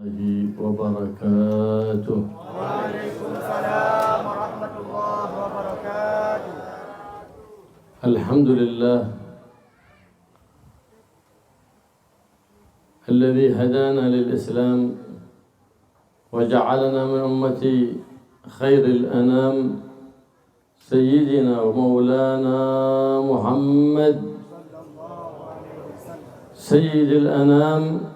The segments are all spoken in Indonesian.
وبركاته. وعليكم السلام ورحمة الله وبركاته. الحمد لله الذي هدانا للإسلام وجعلنا من أمة خير الأنام سيدنا ومولانا محمد سيد الأنام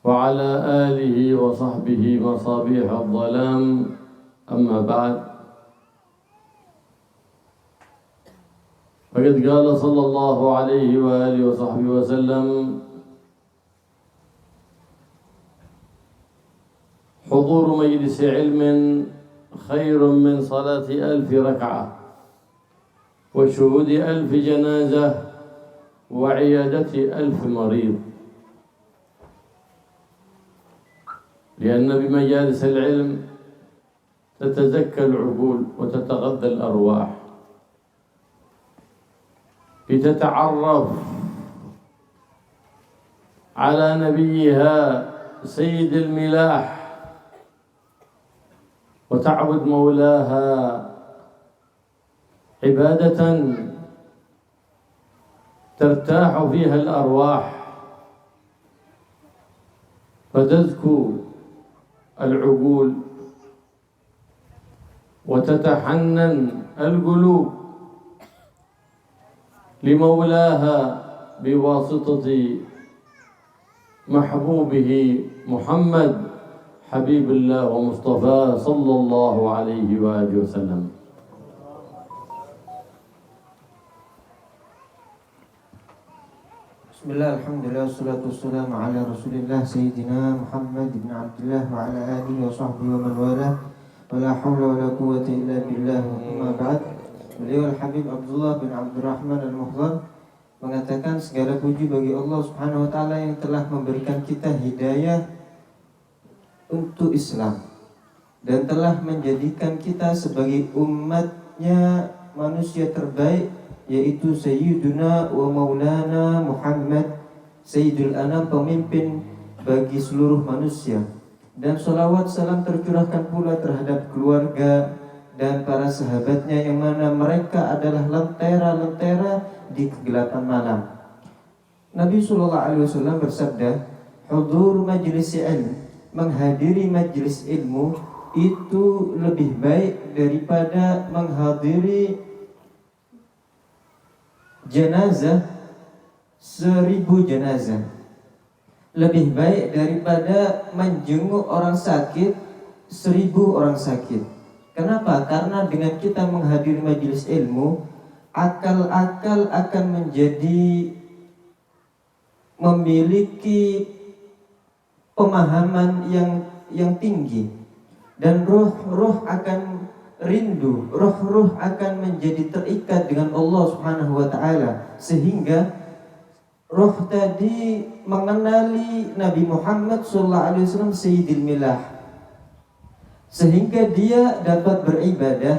وعلى آله وصحبه مصابيح الظلام. أما بعد، فقد قال صلى الله عليه وآله وصحبه وسلم: حضور مجلس علم خير من صلاة 1000 ركعة وشهود 1000 جنازة وعيادة 1000 مريض. لأن بمجالس العلم تتزكى العقول وتتغذى الأرواح، لتتعرف على نبيها سيد الملاح وتعبد مولاها عبادة ترتاح فيها الأرواح فتزكو العقول وتتحنن القلوب لمولاها بواسطة محبوبه محمد حبيب الله ومصطفاه صلى الله عليه وآله وسلم. Bismillah, alhamdulillah, wassalatu wassalamu ala rasulillah Sayyidina Muhammad ibn Abdullah wa ala alihi wa sahbihi wa man wala wa la hawla wa la quwwata illa billah. Amma ba'd. Beliau Al-Habib Abdullah bin Abdurrahman Al-Muhdhar mengatakan, segala puji bagi Allah subhanahu wa ta'ala yang telah memberikan kita hidayah untuk Islam dan telah menjadikan kita sebagai umatnya manusia terbaik, yaitu Sayyiduna wa Maulana Muhammad Sayyidul Anam, pemimpin bagi seluruh manusia. Dan salawat salam tercurahkan pula terhadap keluarga dan para sahabatnya yang mana mereka adalah lentera-lentera di kegelapan malam. Nabi SAW bersabda, hudur majlis ilm, menghadiri majlis ilmu itu lebih baik daripada menghadiri jenazah 1000 jenazah, lebih baik daripada menjenguk orang sakit 1000 orang sakit. Kenapa? Karena dengan kita menghadiri majelis ilmu, akal-akal akan menjadi memiliki pemahaman yang tinggi, dan roh-roh akan rindu, roh-roh akan menjadi terikat dengan Allah Subhanahu wa ta'ala, sehingga roh tadi mengenali Nabi Muhammad SAW Sayyidil Milah, sehingga dia dapat beribadah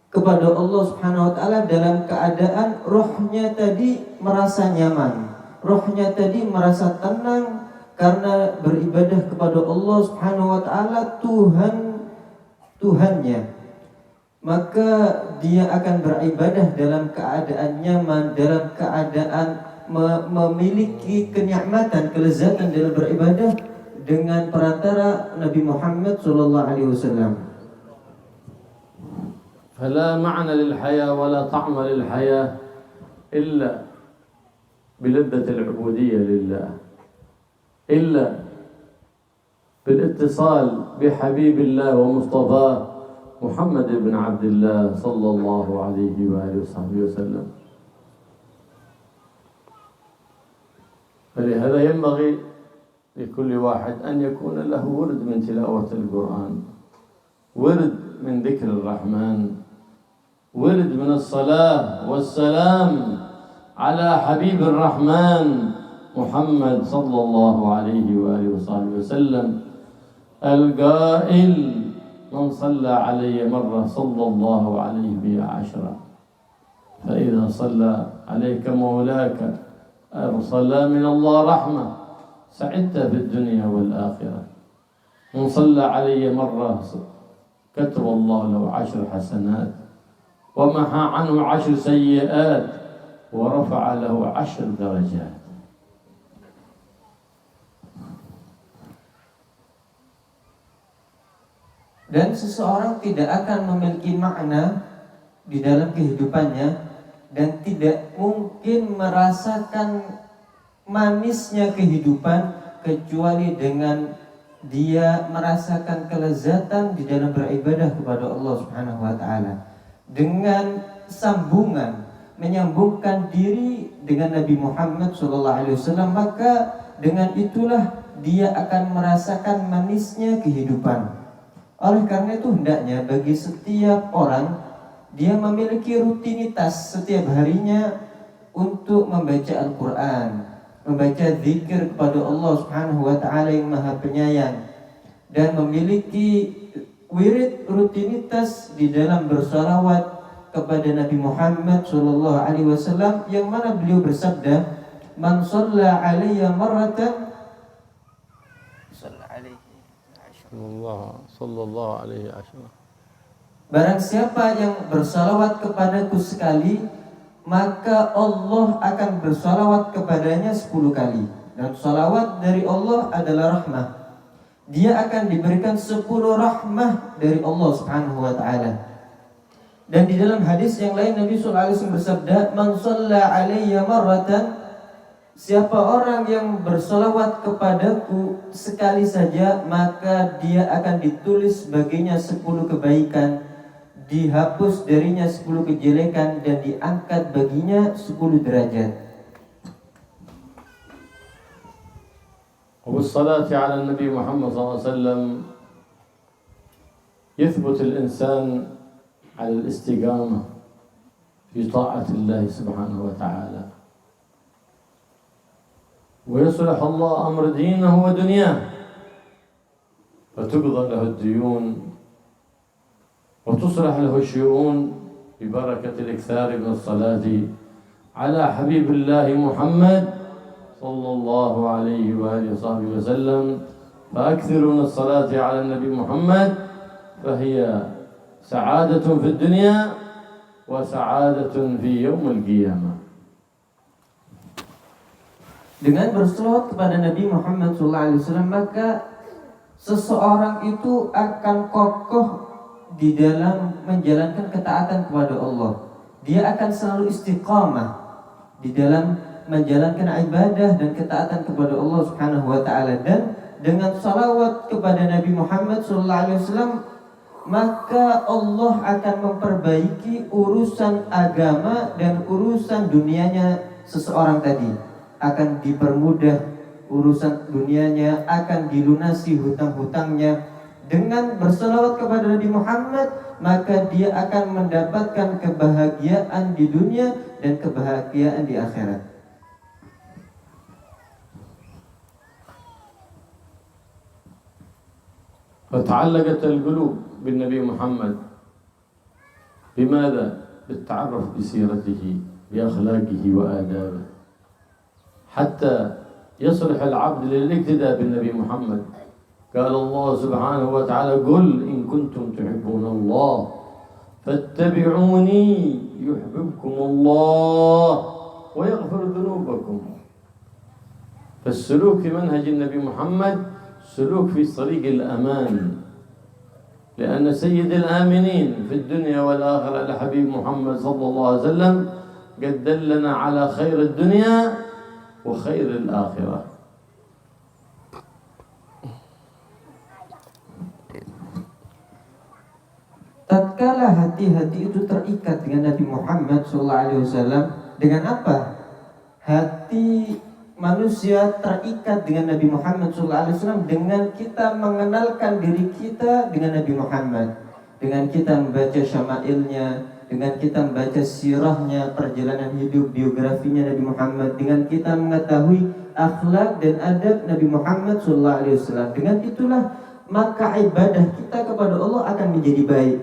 kepada Allah Subhanahu wa ta'ala dalam keadaan rohnya tadi merasa nyaman, rohnya tadi merasa tenang karena beribadah kepada Allah Subhanahu wa ta'ala, Tuhannya. Maka dia akan beribadah dalam keadaan nyaman, dalam keadaan memiliki kenikmatan, kelezatan dalam beribadah dengan perantara Nabi Muhammad SAW. فلا معنى للحياة ولا طعم للحياة إلا بلذة العبودية لله، إلا بالاتصال بحبيب الله ومصطفاه محمد بن عبد الله صلى الله عليه وآله وصحبه وسلم. فلهذا ينبغي لكل واحد أن يكون له ورد من تلاوة القرآن، ورد من ذكر الرحمن، ورد من الصلاة والسلام على حبيب الرحمن محمد صلى الله عليه وآله وصحبه وسلم، القائل: من صلى علي مرة صلى الله عليه بها 10. فإذا صلى عليك مولاك أرسل من الله رحمة سعدت في الدنيا والآخرة. من صلى علي مرة كتب الله له 10 حسنات ومحى عنه 10 سيئات ورفع له 10 درجات. Dan seseorang tidak akan memiliki makna di dalam kehidupannya dan tidak mungkin merasakan manisnya kehidupan kecuali dengan dia merasakan kelezatan di dalam beribadah kepada Allah Subhanahu wa taala. Dengan sambungan menyambungkan diri dengan Nabi Muhammad SAW, maka dengan itulah dia akan merasakan manisnya kehidupan. Oleh karena itu hendaknya bagi setiap orang dia memiliki rutinitas setiap harinya untuk membaca Al-Quran, membaca zikir kepada Allah Subhanahu wa taala yang Maha Penyayang, dan memiliki wirid rutinitas di dalam bersalawat kepada Nabi Muhammad sallallahu alaihi wasallam, yang mana beliau bersabda, "Man shalla alayya marratan shalla alaihi sallallahu alaihi wasallam." Barang siapa yang bersalawat kepadaku sekali, maka Allah akan bersalawat kepadanya 10 kali. Dan salawat dari Allah adalah rahmah. Dia akan diberikan 10 rahmah dari Allah Subhanahu wa taala. Dan di dalam hadis yang lain Nabi sallallahu alaihi wasallam bersabda, "Man shalla alayya marratan", siapa orang yang bersalawat kepadaku sekali saja, maka dia akan ditulis baginya 10 kebaikan, dihapus darinya 10 kejelekan, dan diangkat baginya 10 derajat. وبالصلاة على النبي محمد صلى الله عليه وسلم يثبت الإنسان على الاستقامة في طاعة الله سبحانه وتعالى، ويصلح الله أمر دينه ودنياه، فتقضى له الديون وتصلح له الشؤون ببركة الإكثار من الصلاة على حبيب الله محمد صلى الله عليه وآله وصحبه وسلم. فأكثروا من الصلاة على النبي محمد، فهي سعادة في الدنيا وسعادة في يوم القيامة. Dengan berselawat kepada Nabi Muhammad SAW, maka seseorang itu akan kokoh di dalam menjalankan ketaatan kepada Allah. Dia akan selalu istiqamah di dalam menjalankan ibadah dan ketaatan kepada Allah Subhanahu wa taala. Dan dengan salawat kepada Nabi Muhammad SAW, maka Allah akan memperbaiki urusan agama dan urusan dunianya seseorang tadi. Akan dipermudah urusan dunianya, akan dilunasi hutang-hutangnya. Dengan bersalawat kepada Nabi Muhammad, maka dia akan mendapatkan kebahagiaan di dunia dan kebahagiaan di akhirat. فتعلقت القلوب بالنبي محمد. بماذا؟ بالتعرف بسيرته بأخلاقه وآدابه، حتى يصلح العبد للاقتداء بالنبي محمد. قال الله سبحانه وتعالى: قل إن كنتم تحبون الله فاتبعوني يحببكم الله ويغفر ذنوبكم. فالسلوك في منهج النبي محمد سلوك في طريق الأمان، لأن سيد الآمنين في الدنيا والآخرة الحبيب محمد صلى الله عليه وسلم قد دلنا على خير الدنيا وخير الآخرة. Tatkala hati-hati itu terikat dengan Nabi Muhammad SAW, dengan apa? Hati manusia terikat dengan Nabi Muhammad SAW dengan kita mengenalkan diri kita dengan Nabi Muhammad, dengan kita membaca syama'ilnya, dengan kita membaca sirahnya, perjalanan hidup, biografinya Nabi Muhammad, dengan kita mengetahui akhlak dan adab Nabi Muhammad SAW. Dengan itulah maka ibadah kita kepada Allah akan menjadi baik.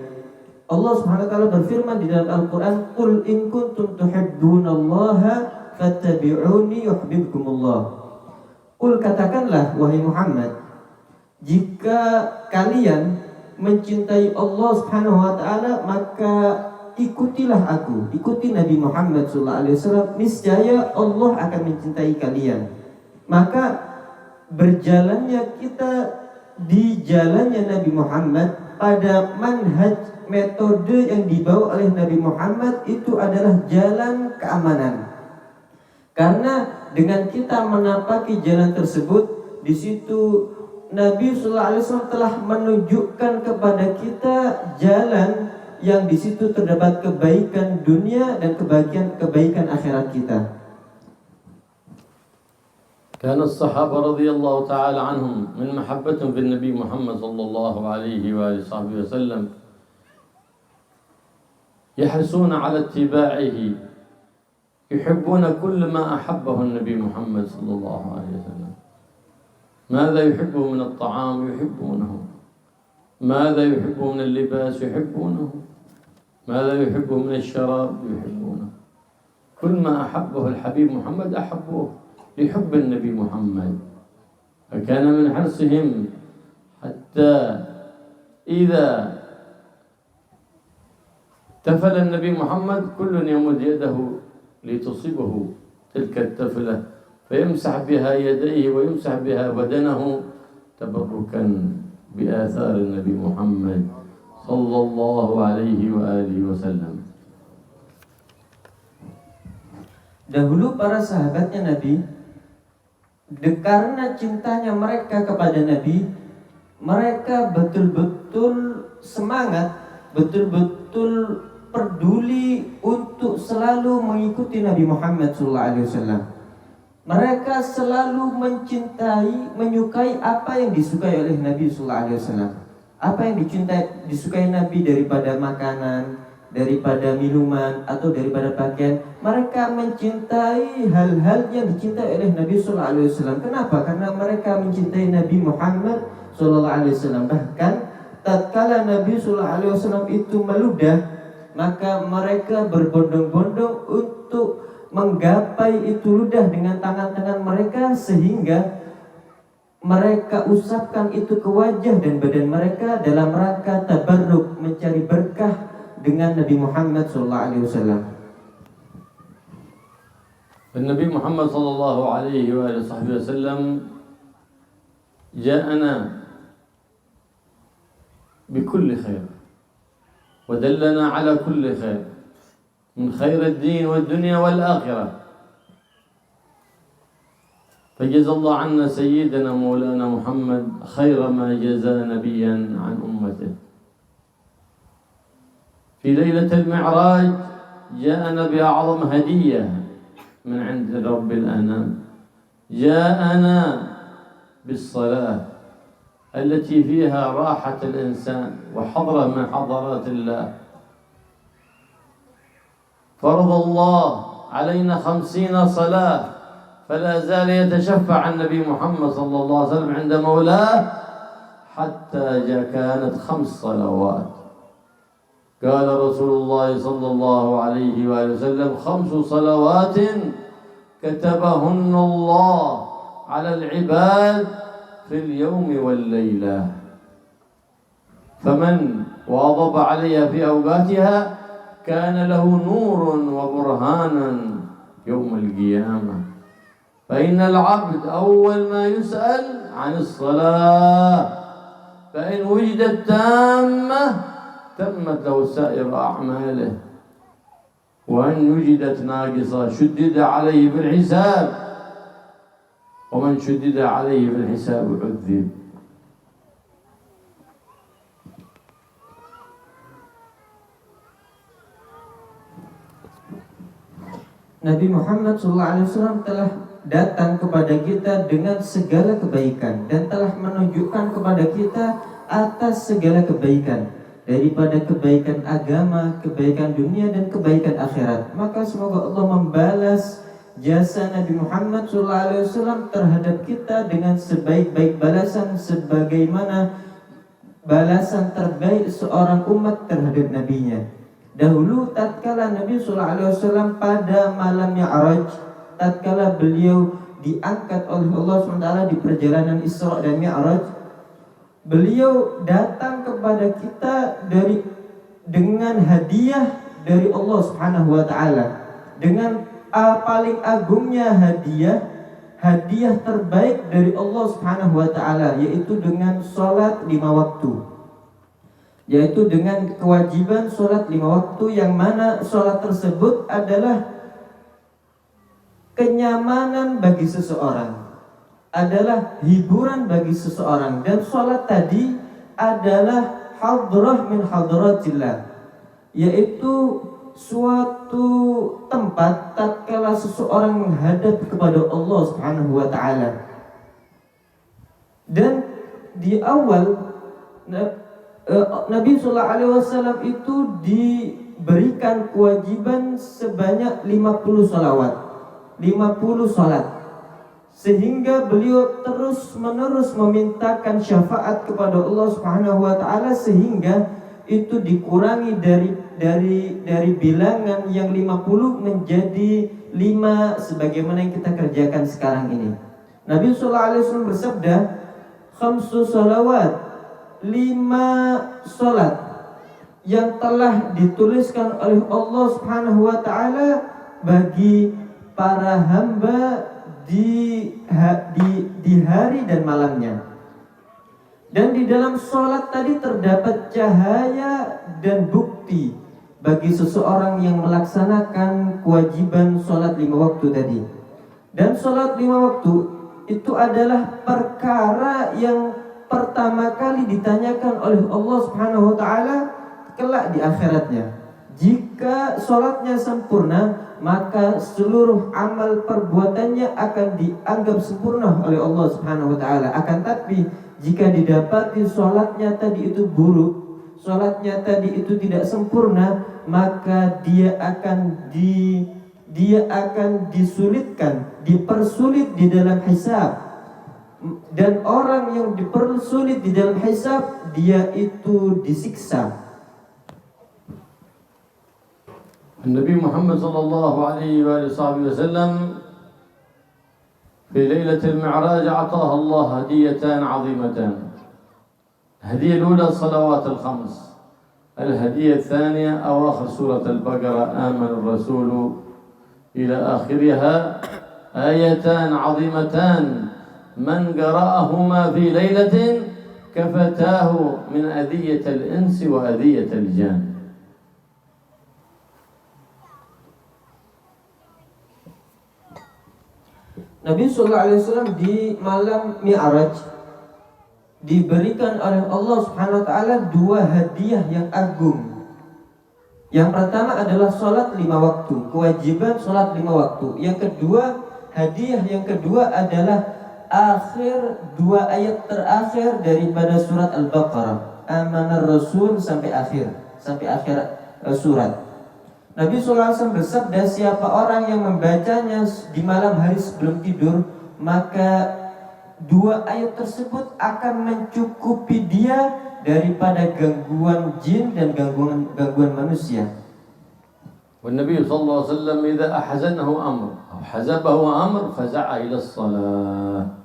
Allah Subhanahu wa taala berfirman di dalam Al-Qur'an, "Qul in kuntum tuhibbunallaha fattabi'uni yuhibbukumullah." katakanlah wahai Muhammad, jika kalian mencintai Allah Subhanahu wa taala, maka ikutilah aku, ikuti Nabi Muhammad sallallahu alaihi wasallam, niscaya Allah akan mencintai kalian. Maka berjalannya kita di jalannya Nabi Muhammad pada manhaj metode yang dibawa oleh Nabi Muhammad itu adalah jalan keamanan. Karena dengan kita menapaki jalan tersebut, di situ Nabi sallallahu alaihi wasallam telah menunjukkan kepada kita jalan yang di situ terdapat kebaikan dunia dan kebaikan akhirat kita. كان الصحابة رضي الله تعالى عنهم من محبتهم في النبي محمد صلى الله عليه وآله وصحبه وسلم يحرصون على اتباعه، يحبون كل ما أحبه النبي محمد صلى الله عليه وسلم. ماذا يحبه من الطعام يحبونه، ماذا يحبه من اللباس يحبونه، ماذا يحبه من الشراب يحبونه. كل ما أحبه الحبيب محمد أحبوه لحب النبي محمد. فكان من حرصهم حتى إذا تفل النبي محمد كل يمد يده لتصيبه تلك التفلة فيمسح بها يديه ويمسح بها بدنه تبركا بآثار النبي محمد صلى الله عليه وآله وسلم. Dahulu para sahabatnya Nabi, karena cintanya mereka kepada Nabi, mereka betul-betul semangat, betul-betul peduli untuk selalu mengikuti Nabi Muhammad SAW. Mereka selalu mencintai, menyukai apa yang disukai oleh Nabi SAW. Apa yang disukai Nabi daripada makanan, daripada minuman, atau daripada pakaian. Mereka mencintai hal-hal yang dicintai oleh Nabi SAW. Kenapa? Karena mereka mencintai Nabi Muhammad SAW. Bahkan tatkala Nabi SAW itu meludah, maka mereka berbondong-bondong untuk menggapai itu ludah dengan tangan-tangan mereka, sehingga mereka usapkan itu ke wajah dan badan mereka dalam rangka tabarruk, mencari berkah dengan Nabi Muhammad SAW. النبي محمد صلى الله عليه وآله وصحبه وسلم جاءنا بكل خير ودلنا على كل خير من خير الدين والدنيا والآخرة، فجزى الله عنا سيدنا مولانا محمد خير ما جزى نبيا عن أمته. في ليلة المعراج جاءنا بأعظم هدية من عند رب الأنام، جاءنا بالصلاة التي فيها راحة الإنسان وحضرة من حضرات الله. فرض الله علينا 50 صلاة، فلا زال يتشفع النبي محمد صلى الله عليه وسلم عند مولاه حتى كانت 5 صلوات. قال رسول الله صلى الله عليه وآله وسلم 5 صلوات كتبهن الله على العباد في اليوم والليلة، فمن واظب عليها في أوقاتها كان له نور وبرهانا يوم القيامة. فإن العبد أول ما يسأل عن الصلاة، فإن وجدت تامة تمت له سائر أعماله، وإن وجدت ناقصة شدد عليه في الحساب، ومن شدد عليه في الحساب عذب. Nabi Muhammad SAW telah datang kepada kita dengan segala kebaikan dan telah menunjukkan kepada kita atas segala kebaikan, daripada kebaikan agama, kebaikan dunia, dan kebaikan akhirat. Maka semoga Allah membalas jasa Nabi Muhammad SAW terhadap kita dengan sebaik-baik balasan, sebagaimana balasan terbaik seorang umat terhadap nabinya. Dahulu tatkala Nabi SAW pada malam Mi'raj, tatkala beliau diangkat oleh Allah SWT di perjalanan Isra dan Mi'raj, beliau datang kepada kita dengan hadiah dari Allah Subhanahu wa taala, dengan paling agungnya hadiah terbaik dari Allah Subhanahu wa taala, yaitu dengan salat 5 waktu. Yaitu dengan kewajiban salat 5 waktu, yang mana salat tersebut adalah kenyamanan bagi seseorang, adalah hiburan bagi seseorang, dan salat tadi adalah hadrah min hadratillah, yaitu suatu tempat tatkala seseorang menghadap kepada Allah Subhanahu wa taala. Dan di awal Nabi sallallahu alaihi wasallam itu diberikan kewajiban sebanyak 50 salawat, 50 salat, sehingga beliau terus-menerus memintakan syafaat kepada Allah Subhanahu wa taala, sehingga itu dikurangi dari bilangan yang 50 menjadi 5 sebagaimana yang kita kerjakan sekarang ini. Nabi sallallahu alaihi wasallam bersabda, "Khamsu salawat", 5 salat yang telah dituliskan oleh Allah Subhanahu wa taala bagi para hamba di hari dan malamnya. Dan di dalam sholat tadi terdapat cahaya dan bukti bagi seseorang yang melaksanakan kewajiban sholat 5 waktu tadi. Dan sholat 5 waktu itu adalah perkara yang pertama kali ditanyakan oleh Allah Subhanahu wa taala kelak di akhiratnya. Jika sholatnya sempurna, maka seluruh amal perbuatannya akan dianggap sempurna oleh Allah Subhanahu wa taala. Akan tapi jika didapati sholatnya tadi itu buruk, sholatnya tadi itu tidak sempurna, maka dia akan disulitkan, dipersulit di dalam hisab. Dan orang yang dipersulit di dalam hisab, dia itu disiksa. Nabi Muhammad sallallahu alaihi wasallam في ليلة المعراج أعطاها الله هديتان عظيمتان. الهدية الأولى الصلوات الخمس، الهدية الثانية أواخر سورة البقرة آمن الرسول إلى آخرها، آيتان عظيمتان من قرأهما في ليلة كفتاه من أذية الإنس وأذية الجان. Nabi sallallahu alaihi wasallam di malam Mi'raj diberikan oleh Allah Subhanahu wa taala 2 hadiah yang agung. Yang pertama adalah salat 5 waktu, kewajiban salat 5 waktu. Yang kedua, hadiah yang kedua adalah akhir 2 ayat terakhir daripada surat Al-Baqarah, Amanar Rasul sampai akhir surat. Nabi SAW bersabda, siapa orang yang membacanya di malam hari sebelum tidur, maka 2 ayat tersebut akan mencukupi dia daripada gangguan jin dan gangguan manusia. والنبي صلى الله عليه وسلم إذا أحزنه أمر أو حزبه أمر فزع إلى الصلاة.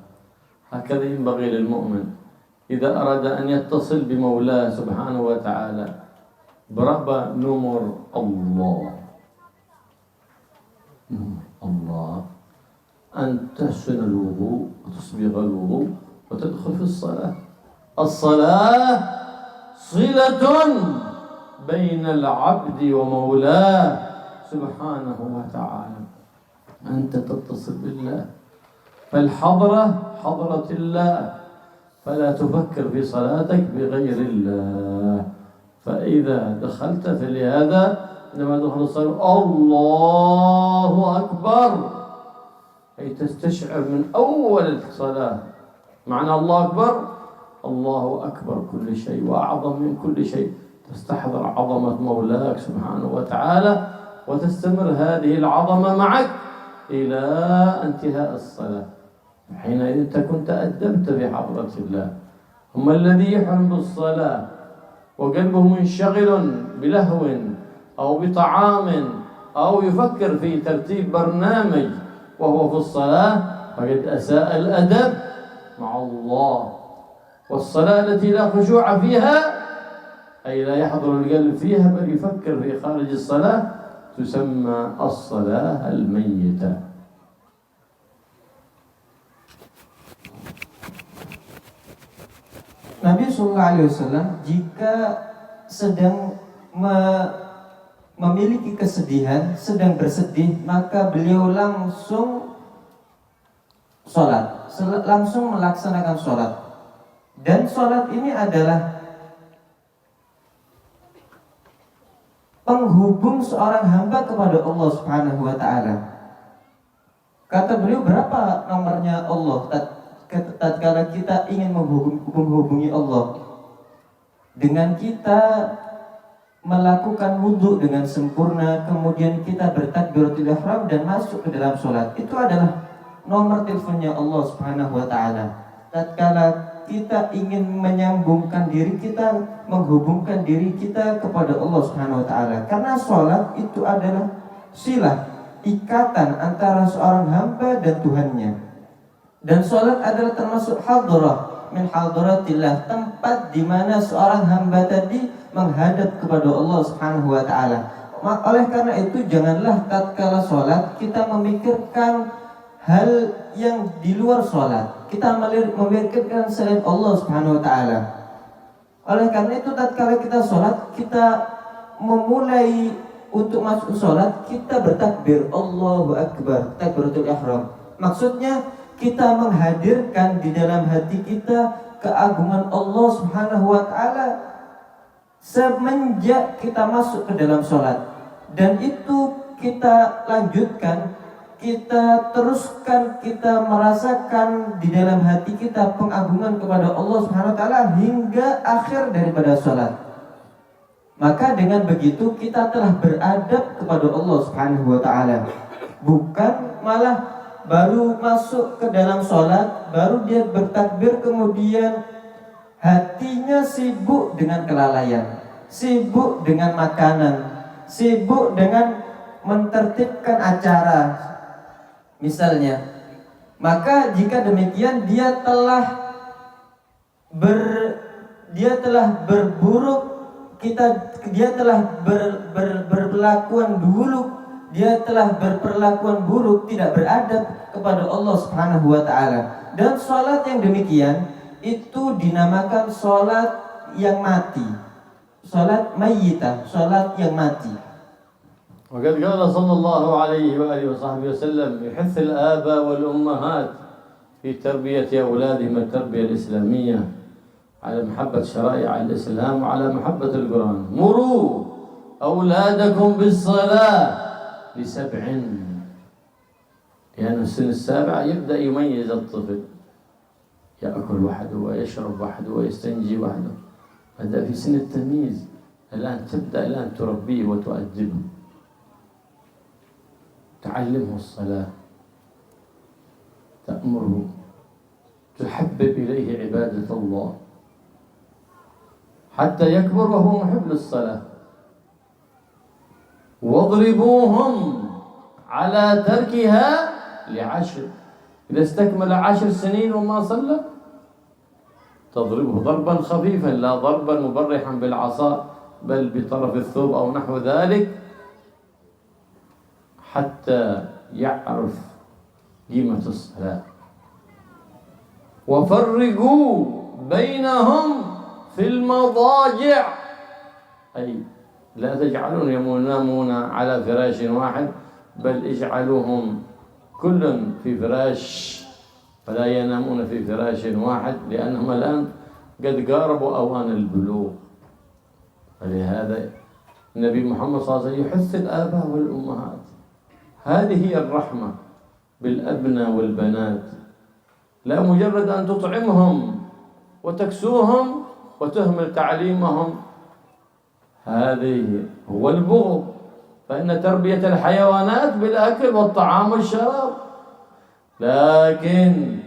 هكذا ينبغي للمؤمن إذا أراد أن يتصل بمولاه سبحانه وتعالى berapa nomor Allah أن تحسن الوضوء وتصبغ الوضوء وتدخل في الصلاة صلة بين العبد ومولاه سبحانه وتعالى. أنت تتصل بالله، فالحضرة حضرة الله، فلا تفكر في صلاتك بغير الله. فإذا دخلت فلهذا عندما تدخل الصلاة الله أكبر، أي تستشعر من أول الصلاة معنى الله أكبر، الله أكبر كل شيء وأعظم من كل شيء. تستحضر عظمة مولاك سبحانه وتعالى وتستمر هذه العظمة معك إلى انتهاء الصلاة. حينئذ تكون تأدبت بحضرة الله. أما الذي يحرم بالصلاة وقلبه منشغل بلهو أو بطعام أو يفكر في ترتيب برنامج وهو في الصلاة، فقد أساء الأدب مع الله. والصلاة التي لا خشوع فيها أي لا يحضر القلب فيها بل يفكر في خارج الصلاة تسمى الصلاة الميتة. Nabi SAW jika sedang memiliki kesedihan, sedang bersedih, maka beliau langsung sholat, langsung melaksanakan sholat. Dan sholat ini adalah penghubung seorang hamba kepada Allah Subhanahu wa Ta'ala. Kata beliau, berapa nomornya Allah tatkala kita ingin menghubungi Allah? Dengan kita melakukan wudhu dengan sempurna, kemudian kita bertakbiratul ihram dan masuk ke dalam sholat. Itu adalah nomor teleponnya Allah Subhanahu wa Ta'ala. Tatkala kita ingin menyambungkan diri kita, menghubungkan diri kita kepada Allah Subhanahu wa Ta'ala. Karena sholat itu adalah silah, ikatan antara seorang hamba dan Tuhannya. Dan sholat adalah termasuk hadrah min hadratillah, tempat di mana seorang hamba tadi menghadap kepada Allah Subhanahu wa Ta'ala. Oleh karena itu, janganlah tatkala sholat kita memikirkan hal yang di luar sholat, kita memikirkan selain Allah Subhanahu wa Ta'ala. Oleh karena itu, tatkala kita sholat, kita memulai untuk masuk sholat, kita bertakbir Allahu Akbar, takbiratul ihram. Maksudnya kita menghadirkan di dalam hati kita keagungan Allah Subhanahu wa Ta'ala semenjak kita masuk ke dalam sholat. Dan itu kita lanjutkan, kita teruskan, kita merasakan di dalam hati kita pengagungan kepada Allah Subhanahu wa Ta'ala hingga akhir daripada sholat. Maka dengan begitu kita telah beradab kepada Allah Subhanahu wa Ta'ala. Bukan malah baru masuk ke dalam sholat, baru dia bertakbir, kemudian hatinya sibuk dengan kelalaian, sibuk dengan makanan, sibuk dengan mentertibkan acara misalnya. Maka jika demikian dia telah berburuk, dia telah berperlakuan dulu, dia telah berperlakuan buruk, tidak beradab kepada Allah Subhanahu wa Ta'ala. Dan sholat yang demikian itu dinamakan sholat yang mati, sholat mayyitah, sholat yang mati. وقد قال صلى الله عليه وآله وصحبه وسلم يحث الآباء والأمهات في تربية أولادهم التربية الإسلامية على محبة شرائع الإسلام وعلى محبة القرآن. مروا أولادكم بالصلاة ل7، لأن السن السابع يبدأ يميز الطفل، يأكل وحده ويشرب وحده ويستنجي وحده. هذا في سن التمييز. تبدأ الآن تربيه وتؤدبه، تعلمه الصلاة، تأمره، تحبب إليه عبادة الله حتى يكبر وهو محب للصلاة. واضربوهم على تركها ل10. إذا استكمل 10 سنين وما صلى تضربه ضربا خفيفا، لا ضربا مبرحا بالعصا بل بطرف الثوب أو نحو ذلك، حتى يعرف قيمة الصلاة. وفرقوا بينهم في المضاجع، أي لا تجعلون ينامون على فراش واحد، بل اجعلوهم كل في فراش، فلا ينامون في فراش واحد، لأنهم الآن قد قاربوا أوان البلوغ. فلهذا النبي محمد صلى الله عليه وسلم يحث الآباء والأمهات. هذه هي الرحمة بالأبناء والبنات، لا مجرد أن تطعمهم وتكسوهم وتهمل تعليمهم، هذه هو البغض. فإن تربية الحيوانات بالأكل والطعام والشراب، لكن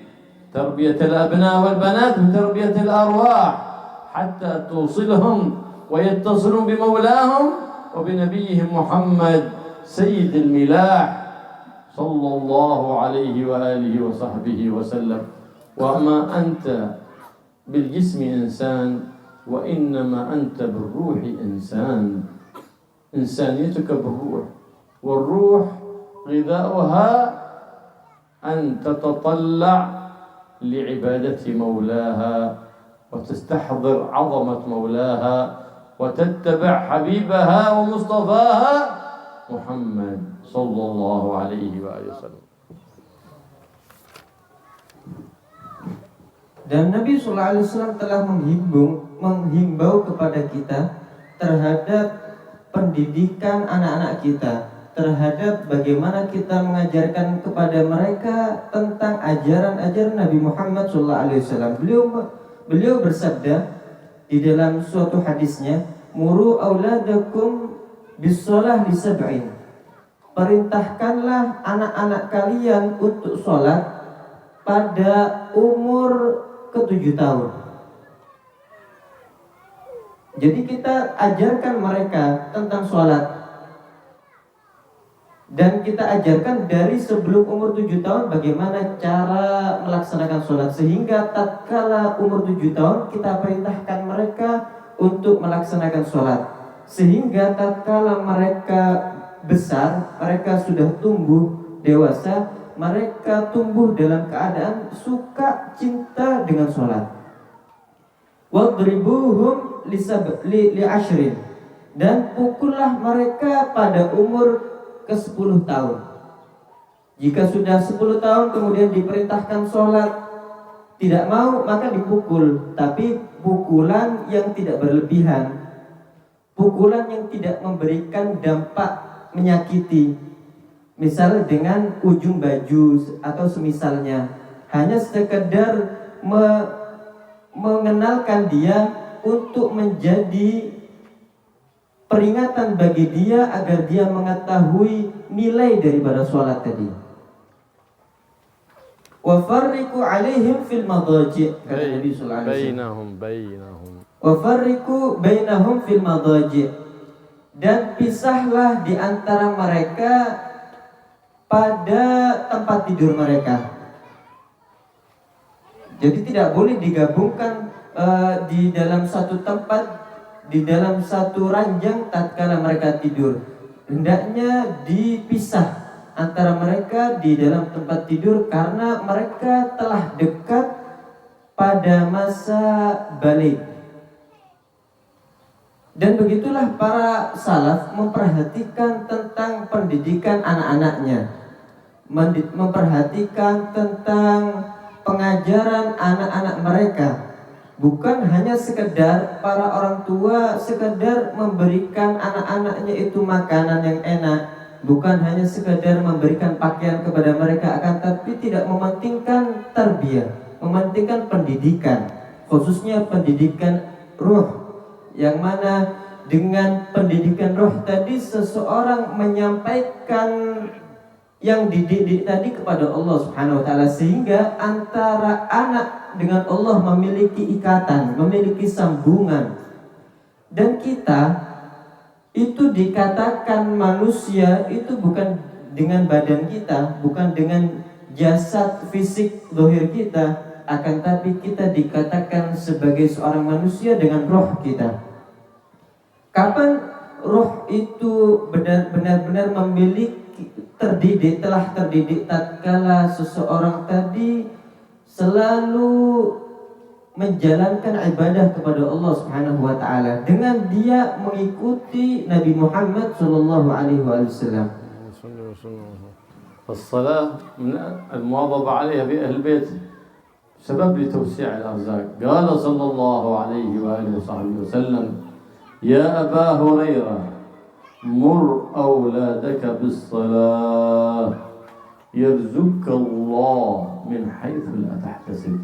تربية الأبناء والبنات بتربية الأرواح حتى توصلهم ويتصلون بمولاهم وبنبيهم محمد سيد الملاح صلى الله عليه وآله وصحبه وسلم. وما أنت بالجسم إنسان وإنما أنت بالروح إنسان. إنسانيتك بالروح، والروح غذاؤها أن تتطلع لعبادة مولاها وتستحضر عظمة مولاها وتتبع حبيبها ومصطفاها محمد صلى الله عليه وآله وسلم. Dan Nabi Sallallahu Alaihi Wasallam telah menghimbau kepada kita terhadap pendidikan anak-anak kita, terhadap bagaimana kita mengajarkan kepada mereka tentang ajaran-ajaran Nabi Muhammad SAW. Beliau bersabda di dalam suatu hadisnya, "Muru auladakum bis-shalah li sab'in." Perintahkanlah anak-anak kalian untuk sholat pada umur ke-7 tahun. Jadi kita ajarkan mereka tentang sholat, dan kita ajarkan dari sebelum umur 7 tahun bagaimana cara melaksanakan sholat, sehingga tatkala umur 7 tahun kita perintahkan mereka untuk melaksanakan sholat, sehingga tatkala mereka besar, mereka sudah tumbuh dewasa, mereka tumbuh dalam keadaan suka cinta dengan sholat. Wadribuhum li ashrin, dan pukullah mereka pada umur ke-10 tahun. Jika sudah 10 tahun kemudian diperintahkan sholat, tidak mau, maka dipukul, tapi pukulan yang tidak berlebihan, pukulan yang tidak memberikan dampak menyakiti, misal dengan ujung baju atau semisalnya, hanya sekedar mengenalkan dia untuk menjadi peringatan bagi dia agar dia mengetahui nilai daripada sholat tadi. Wa farriqu alaihim fil madaji', kata Nabi sallallahu alaihi wasallam. Wa farriqu bainahum fil madaji', dan pisahlah di antara mereka pada tempat tidur mereka. Jadi tidak boleh digabungkan di dalam satu tempat, di dalam satu ranjang tatkala mereka tidur. Hendaknya dipisah antara mereka di dalam tempat tidur karena mereka telah dekat pada masa balik. Dan begitulah para salaf memperhatikan tentang pendidikan anak-anaknya, memperhatikan tentang pengajaran anak-anak mereka. Bukan hanya sekedar para orang tua sekedar memberikan anak-anaknya itu makanan yang enak, bukan hanya sekedar memberikan pakaian kepada mereka, akan tapi tidak mementingkan tarbiyah, mementingkan pendidikan, khususnya pendidikan ruh, yang mana dengan pendidikan roh tadi seseorang menyampaikan yang dididik tadi kepada Allah Subhanahu wa taala, sehingga antara anak dengan Allah memiliki ikatan, memiliki sambungan. Dan kita itu dikatakan manusia itu bukan dengan badan kita, bukan dengan jasad fisik zahir kita, akan tapi kita dikatakan sebagai seorang manusia dengan roh kita. Kapan roh itu benar-benar memiliki terdidik, telah terdidik tatkala seseorang tadi selalu menjalankan ibadah kepada Allah Subhanahu wa taala dengan dia mengikuti Nabi Muhammad sallallahu alaihi wasallam. الصلاة من المواظبة عليها في أهل البيت سبب لتوسيع الأرزاق. قال صلى الله عليه وآله وصحبه وسلم: يا أبا هريرة مر أولادك بالصلاة يرزقك الله من حيث لا تحتسب.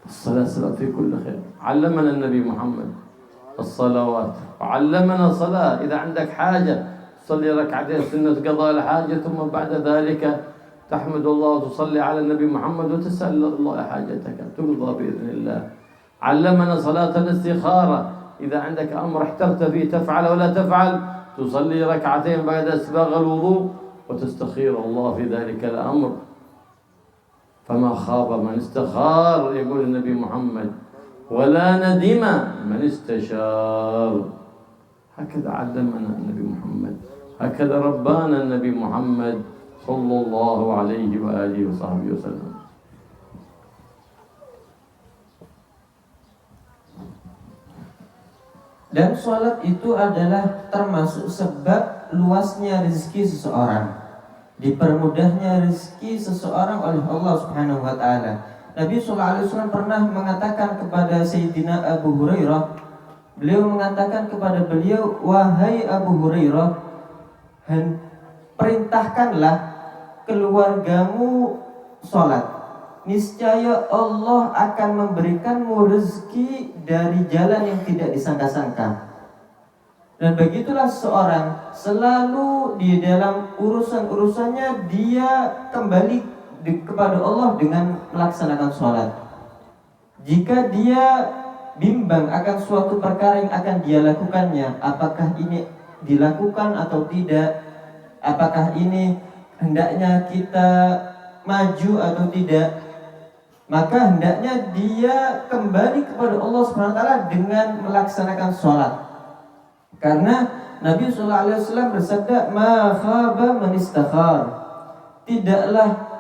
الصلاة سبب في كل خير. علمنا النبي محمد الصلوات وعلمنا صلاة. إذا عندك حاجة تصلي ركعتين سنة قضاء الحاجة، ثم بعد ذلك تحمد الله وتصلي على النبي محمد وتسأل الله حاجتك تقضى بإذن الله. علمنا صلاة الاستخارة. إذا عندك أمر احترت فيه تفعل ولا تفعل، تصلي ركعتين بعد إسباغ الوضوء وتستخير الله في ذلك الأمر. فما خاب من استخار يقول النبي محمد، ولا ندم من استشار. هكذا علمنا النبي محمد، هكذا ربانا النبي محمد صلى الله عليه وآله وصحبه وسلم. Dan sholat itu adalah termasuk sebab luasnya rezeki seseorang, dipermudahnya rezeki seseorang oleh Allah Subhanahu wa taala. Nabi sallallahu alaihi wasallam pernah mengatakan kepada Sayyidina Abu Hurairah, beliau mengatakan kepada beliau, "Wahai Abu Hurairah, perintahkanlah keluargamu sholat. Niscaya Allah akan memberikanmu rezeki dari jalan yang tidak disangka-sangka." Dan begitulah seorang selalu di dalam urusan-urusannya dia kembali kepada Allah dengan melaksanakan sholat. Jika dia bimbang akan suatu perkara yang akan dia lakukannya, apakah ini dilakukan atau tidak, apakah ini hendaknya kita maju atau tidak, maka hendaknya dia kembali kepada Allah Subhanahu wa taala dengan melaksanakan sholat. Karena Nabi sallallahu alaihi wasallam bersabda, "Ma khaba man istakhar." Tidaklah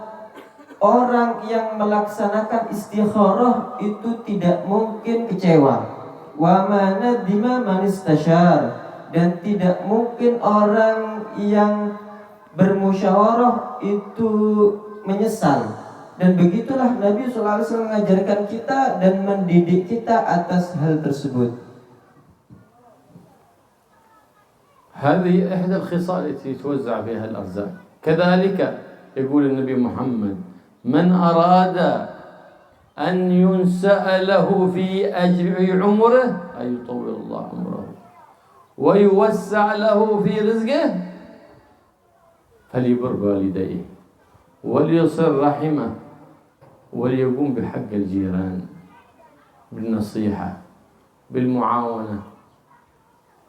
orang yang melaksanakan istikharah itu tidak mungkin kecewa. Wa ma nadima man istashar. Dan tidak mungkin orang yang bermusyawarah itu menyesal. Dan begitulah Nabi sallallahu alaihi wasallam mengajarkan kita dan mendidik kita atas hal tersebut. هذه إحدى الخصال التي توزع فيها الأرزاق. كذلك يقول النبي محمد: من أراد أن ينسأ له في أجر عمره أن يطول الله عمره ويوسع له في رزقه فليبر والديه وليصل رحمه وليقوم بحق الجيران بالنصيحة بالمعاونة.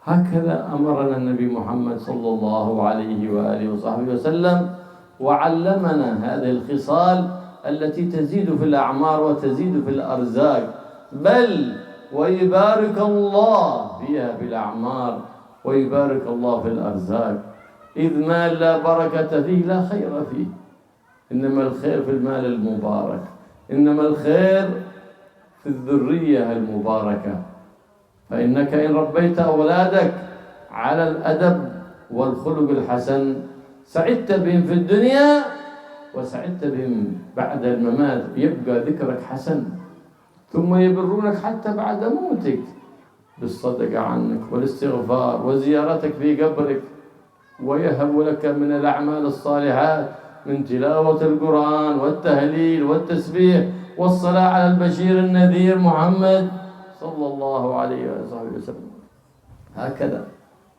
هكذا أمرنا النبي محمد صلى الله عليه وآله وصحبه وسلم، وعلمنا هذه الخصال التي تزيد في الأعمار وتزيد في الأرزاق، بل ويبارك الله فيها في الأعمار ويبارك الله في الأرزاق. إذ ما لا بركة فيه لا خير فيه، إنما الخير في المال المبارك، إنما الخير في الذرية المباركة. فإنك إن ربيت أولادك على الأدب والخلق الحسن سعدت بهم في الدنيا وسعدت بهم بعد الممات، يبقى ذكرك حسن، ثم يبرونك حتى بعد موتك بالصدقة عنك والاستغفار وزيارتك في قبرك، ويهب لك من الأعمال الصالحات من تلاوة القرآن والتهليل والتسبيح والصلاة على البشير النذير محمد صلى الله عليه وسلم. هكذا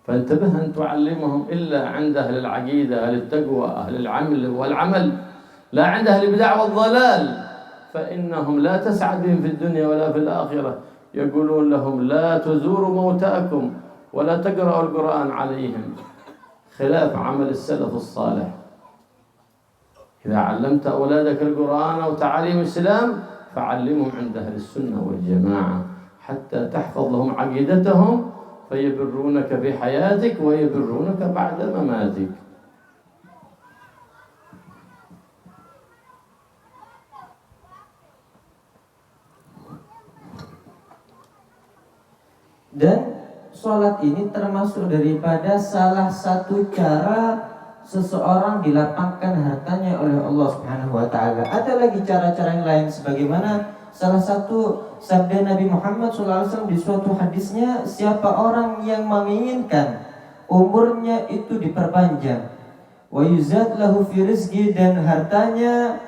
فانتبه أن تعلمهم إلا عند أهل العقيدة، أهل التقوى، أهل العمل والعمل، لا عند أهل البدع والضلال، فإنهم لا تسعد بهم في الدنيا ولا في الآخرة. يقولون لهم: لا تزوروا موتاكم ولا تقرأوا القرآن عليهم، خلاف عمل السلف الصالح. إذا علمت أولادك القرآن أو تعاليم الإسلام فعلمهم عند أهل السنة والجماعة حتى تحفظ لهم عقيدتهم فيبرونك في حياتك ويبرونك بعد مماتك. Dan sholat ini termasuk daripada salah satu cara seseorang dilapangkan hartanya oleh Allah Subhanahu wa taala. Ada lagi cara-cara yang lain, sebagaimana salah satu sabda Nabi Muhammad SAW di suatu hadisnya, siapa orang yang menginginkan umurnya itu diperpanjang, wa yuzad lahu fi rizqi, dan hartanya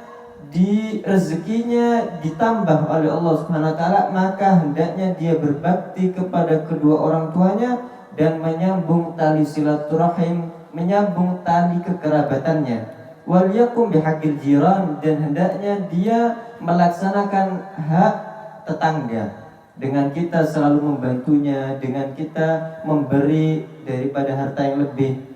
di rezekinya ditambah oleh Allah Subhanahu wa taala, maka hendaknya dia berbakti kepada kedua orang tuanya dan menyambung tali silaturahim, menyambung tali kekerabatannya. Wal yakum bihaqqil jiran, dan hendaknya dia melaksanakan hak tetangga dengan kita selalu membantunya, dengan kita memberi daripada harta yang lebih.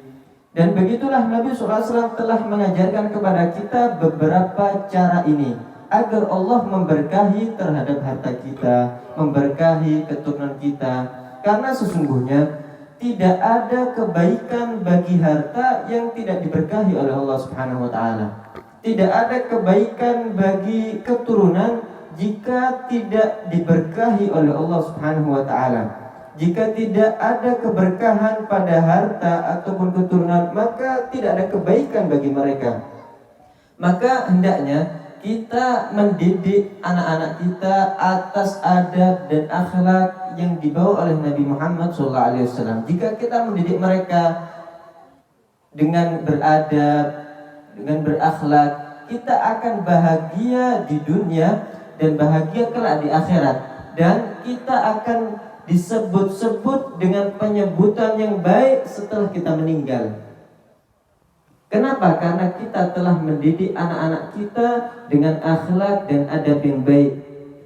Dan begitulah Nabi SAW telah mengajarkan kepada kita beberapa cara ini agar Allah memberkahi terhadap harta kita, memberkahi keturunan kita. Karena sesungguhnya tidak ada kebaikan bagi harta yang tidak diberkahi oleh Allah Subhanahu wa taala. Tidak ada kebaikan bagi keturunan jika tidak diberkahi oleh Allah Subhanahu wa taala. Jika tidak ada keberkahan pada harta ataupun keturunan, maka tidak ada kebaikan bagi mereka. Maka hendaknya kita mendidik anak-anak kita atas adab dan akhlak yang dibawa oleh Nabi Muhammad SAW. Jika kita mendidik mereka dengan beradab, dengan berakhlak, kita akan bahagia di dunia dan bahagia kelak di akhirat. Dan kita akan disebut-sebut dengan penyebutan yang baik setelah kita meninggal. Kenapa? Karena kita telah mendidik anak-anak kita dengan akhlak dan adab yang baik.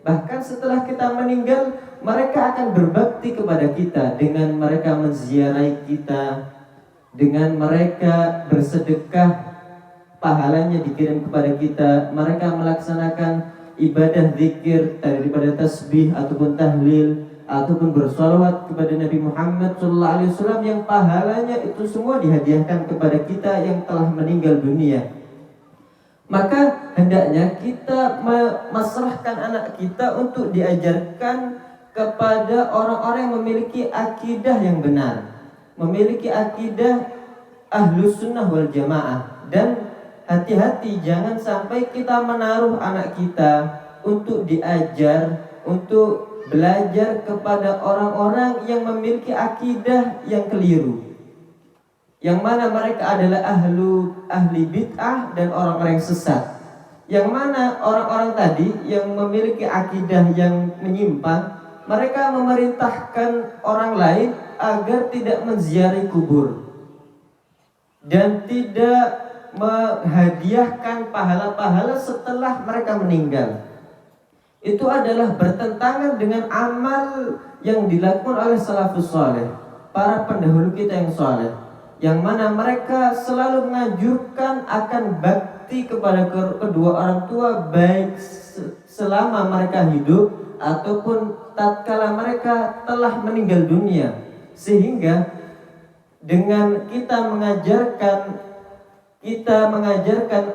Bahkan setelah kita meninggal, mereka akan berbakti kepada kita dengan mereka menziarahi kita, dengan mereka bersedekah, pahalanya dikirim kepada kita. Mereka melaksanakan ibadah zikir daripada tasbih ataupun tahlil ataupun bersalawat kepada Nabi Muhammad SAW yang pahalanya itu semua dihadiahkan kepada kita yang telah meninggal dunia. Maka hendaknya kita memasrahkan anak kita untuk diajarkan kepada orang-orang yang memiliki akidah yang benar, memiliki akidah ahlus sunnah wal jamaah. Dan hati-hati jangan sampai kita menaruh anak kita untuk diajar, untuk belajar kepada orang-orang yang memiliki akidah yang keliru, yang mana mereka adalah ahli bid'ah dan orang-orang yang sesat. Yang mana orang-orang tadi yang memiliki akidah yang menyimpang, mereka memerintahkan orang lain agar tidak menziarahi kubur dan tidak menghadiahkan pahala-pahala setelah mereka meninggal. Itu adalah bertentangan dengan amal yang dilakukan oleh salafus saleh, para pendahulu kita yang saleh, yang mana mereka selalu menganjurkan akan bakti kepada kedua orang tua baik selama mereka hidup ataupun tatkala mereka telah meninggal dunia. Sehingga dengan kita mengajarkan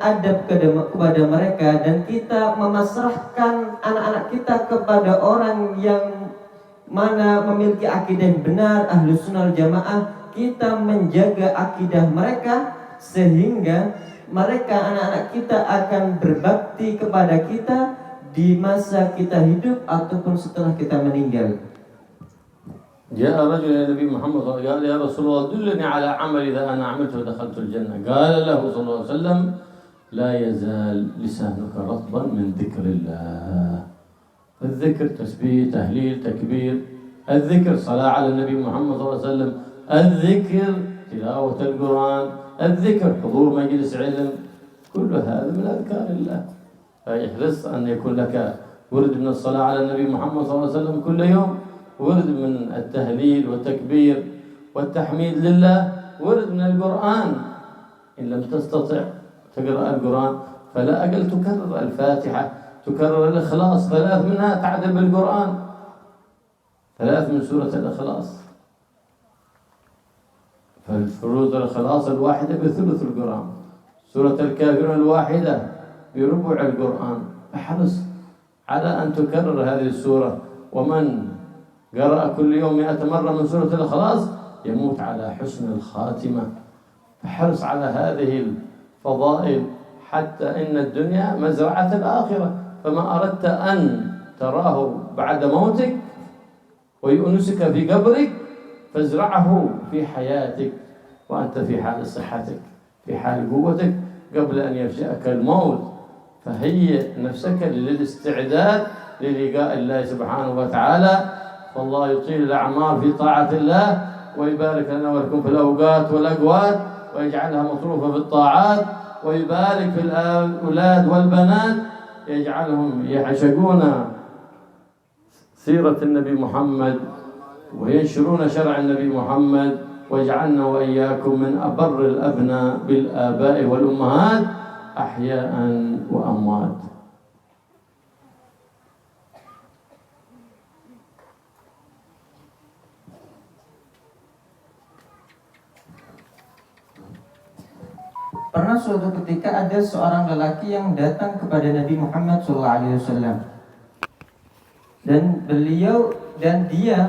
adab kepada mereka dan kita memasrahkan anak-anak kita kepada orang yang mana memiliki akidah yang benar, ahlus sunnah wal jamaah, kita menjaga akidah mereka sehingga mereka, anak-anak kita, akan berbakti kepada kita di masa kita hidup ataupun setelah kita meninggal. جاء رجل إلى النبي محمد صلى الله عليه وسلم قال يا رسول الله دلني على عمل إذا أنا عملته دخلت الجنة. قال له صلى الله عليه وسلم لا يزال لسانك رطبا من ذكر الله. الذكر تسبيح تهليل تكبير، الذكر صلاة على النبي محمد صلى الله عليه وسلم، الذكر تلاوة القرآن، الذكر حضور مجلس علم، كل هذا من أذكار الله. فاحرص أن يكون لك ورد من الصلاة على النبي محمد صلى الله عليه وسلم كل يوم، ورد من التهليل والتكبير والتحميد لله، ورد من القرآن. إن لم تستطع تقرأ القرآن فلا أقل تكرر الفاتحة، تكرر الإخلاص 3 منها تعدل بالقرآن، 3 من سورة الإخلاص. فالفروض الإخلاص الواحدة بثلث القرآن، سورة الكافرون الواحدة بربع القرآن. احرص على أن تكرر هذه السورة، ومن قرأ كل يوم 100 مرة من سورة الإخلاص يموت على حسن الخاتمة. فحرص على هذه الفضائل حتى إن الدنيا مزرعة الآخرة، فما أردت أن تراه بعد موتك ويؤنسك في قبرك فازرعه في حياتك وأنت في حال صحتك، في حال قوتك، قبل أن يفجأك الموت. فهيئ نفسك للاستعداد للقاء الله سبحانه وتعالى. فالله يطيل الأعمار في طاعة الله ويبارك لنا ولكم في الأوقات والأقوات ويجعلها مصروفة في الطاعات، ويبارك في الأولاد والبنات يجعلهم يعشقون سيرة النبي محمد وينشرون شرع النبي محمد واجعلنا وإياكم من أبر الأبناء بالآباء والأمهات أحياء وأموات. Pernah suatu ketika ada seorang lelaki yang datang kepada Nabi Muhammad SAW, dan dia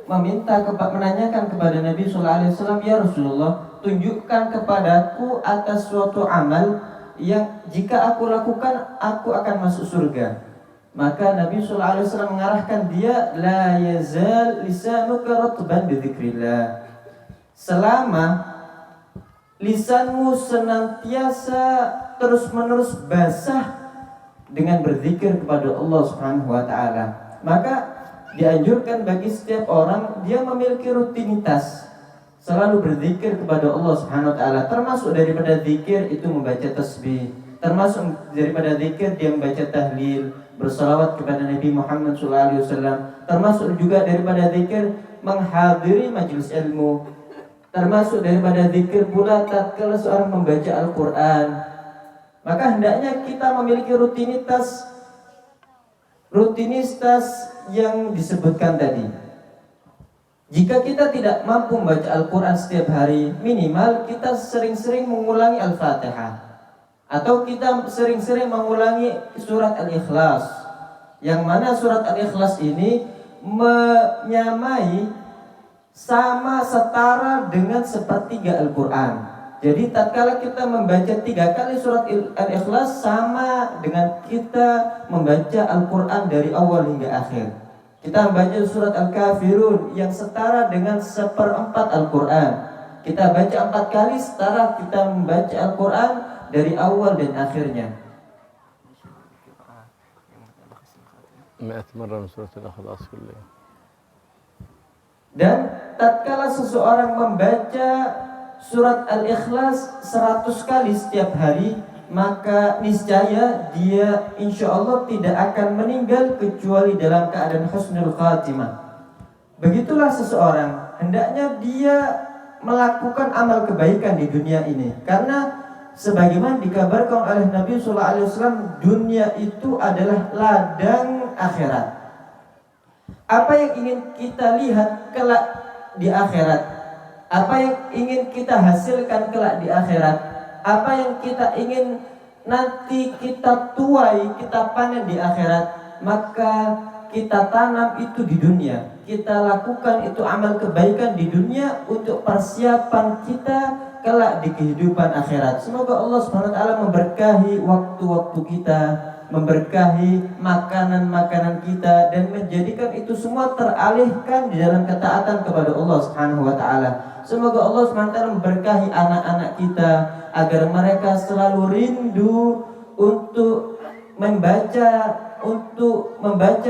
menanyakan kepada Nabi SAW, ya Rasulullah, tunjukkan kepadaku atas suatu amal yang jika aku lakukan aku akan masuk surga. Maka Nabi SAW mengarahkan dia, la yazal lisanuka ratban bi dzikrillah. Selama lisanmu senantiasa terus-menerus basah dengan berzikir kepada Allah Subhanahu wa taala, maka dianjurkan bagi setiap orang dia memiliki rutinitas selalu berzikir kepada Allah Subhanahu wa taala. Termasuk daripada zikir itu membaca tasbih, termasuk daripada zikir dia membaca tahlil, bersalawat kepada Nabi Muhammad SAW, termasuk juga daripada zikir menghadiri majelis ilmu, termasuk daripada zikir pula tatkala seorang membaca Al-Quran. Maka hendaknya kita memiliki rutinitas yang disebutkan tadi. Jika kita tidak mampu membaca Al-Quran setiap hari, minimal kita sering-sering mengulangi Al-Fatihah, atau kita sering-sering mengulangi surat Al-Ikhlas, yang mana surat Al-Ikhlas ini menyamai sama setara dengan sepertiga Al-Quran. Jadi tatkala kita membaca 3 kali surat Al-Ikhlas sama dengan kita membaca Al-Quran dari awal hingga akhir. Kita membaca surat Al-Kafirun yang setara dengan 1/4 Al-Quran. Kita baca 4 kali setara kita membaca Al-Quran dari awal dan akhirnya. 100 مرة من سورة الإخلاص كلها. Dan tatkala seseorang membaca surat Al-Ikhlas 100 kali setiap hari, maka niscaya dia insya Allah tidak akan meninggal kecuali dalam keadaan husnul khatimah. Begitulah seseorang hendaknya dia melakukan amal kebaikan di dunia ini, karena sebagaimana dikabarkan oleh Nabi SAW, dunia itu adalah ladang akhirat. Apa yang ingin kita lihat kelak di akhirat, apa yang ingin kita hasilkan kelak di akhirat, apa yang kita ingin nanti kita tuai, kita panen di akhirat, maka kita tanam itu di dunia. Kita lakukan itu amal kebaikan di dunia untuk persiapan kita kelak di kehidupan akhirat. Semoga Allah SWT memberkahi waktu-waktu kita, memberkahi makanan-makanan kita, dan menjadikan itu semua teralihkan di dalam ketaatan kepada Allah Subhanahu wa taala. Semoga Allah SWT memberkahi anak-anak kita agar mereka selalu rindu untuk membaca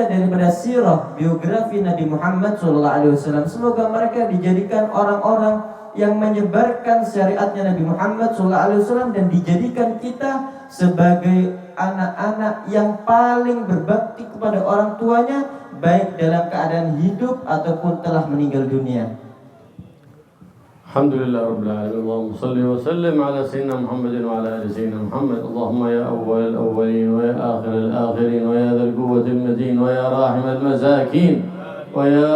daripada sirah biografi Nabi Muhammad SAW. Semoga mereka dijadikan orang-orang yang menyebarkan syariatnya Nabi Muhammad SAW, dan dijadikan kita sebagai anak-anak yang paling berbakti kepada orang tuanya, baik dalam keadaan hidup ataupun telah meninggal dunia. Alhamdulillah Rabbil Alamin. Allahumma salli wa sallim ala Sayyidina Muhammadin wa ala ali Sayyidina Muhammad. Allahumma ya awwal al-awwalin wa ya akhir al-akhirin wa ya dhal quwwati al-matin wa ya rahim al-masakin wa ya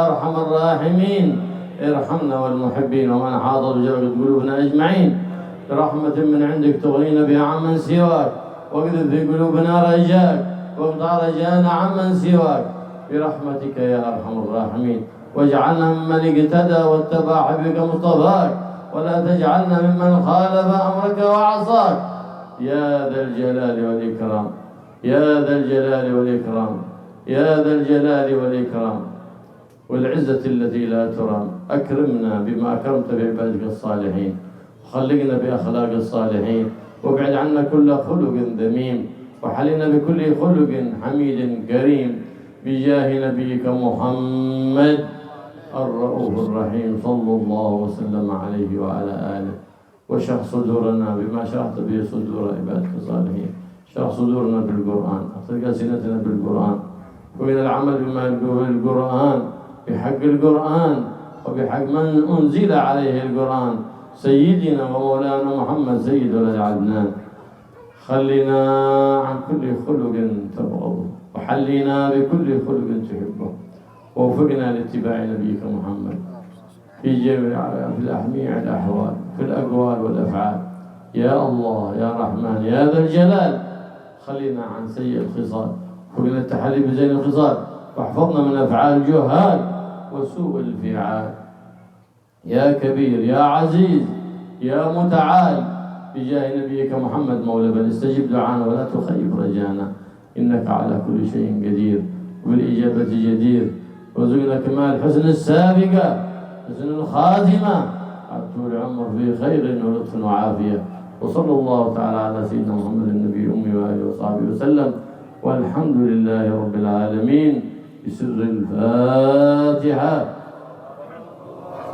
arham ar-rahimin, irhamna wal muhibbin wa man hadar bijawab qulubina ajma'in برحمة من عندك تغنينا بها عمن سواك، واقذف في قلوبنا رجاك واقطع رجانا عمن سواك برحمتك يا أرحم الراحمين. واجعلنا ممن اقتدى واتبع حبيبك مصطفاك، ولا تجعلنا ممن خالف أمرك وعصاك يا ذا الجلال والإكرام، يا ذا الجلال والإكرام، يا ذا الجلال والإكرام والعزة التي لا ترام. أكرمنا بما أكرمت بعبادك الصالحين، خلقنا بأخلاق الصالحين، وابعد عنا كل خلق ذميم، وحلنا بكل خلق حميد كريم، بجاه نبيك محمد الرؤوف الرحيم صلى الله وسلم عليه وعلى آله. واشرح صدورنا بما شرحت به صدور عبادك الصالحين. اشرح صدورنا بالقرآن، اطلق ألسنتنا بالقرآن، وإلى العمل بما يلقوه القرآن بحق القرآن، وبحق من أنزل عليه القرآن سيدنا ومولانا محمد سيد ولد عدنان. خلنا عن كل خلق تبغضه وحلنا بكل خلق تحبه، ووفقنا لاتباع نبيك محمد في جميع الأحوال، في الأقوال والأفعال. يا الله يا رحمن يا ذا الجلال، خلنا عن سيء الخصال، وفقنا التحلي بزين الخصال، واحفظنا من أفعال الجهال وسوء الفعال. يا كبير يا عزيز يا متعال، بجاه نبيك محمد مولى بل استجب دعانا ولا تخيب رجانا، إنك على كل شيء قدير وبالإجابة جدير. وارزقنا كمال حسن السابقة، حسن الخاتمة، طول العمر في خير ولطف وعافية. وصلى الله تعالى على سيدنا محمد النبي الأمي وآله وصحبه وسلم، والحمد لله رب العالمين. بسر الفاتحة.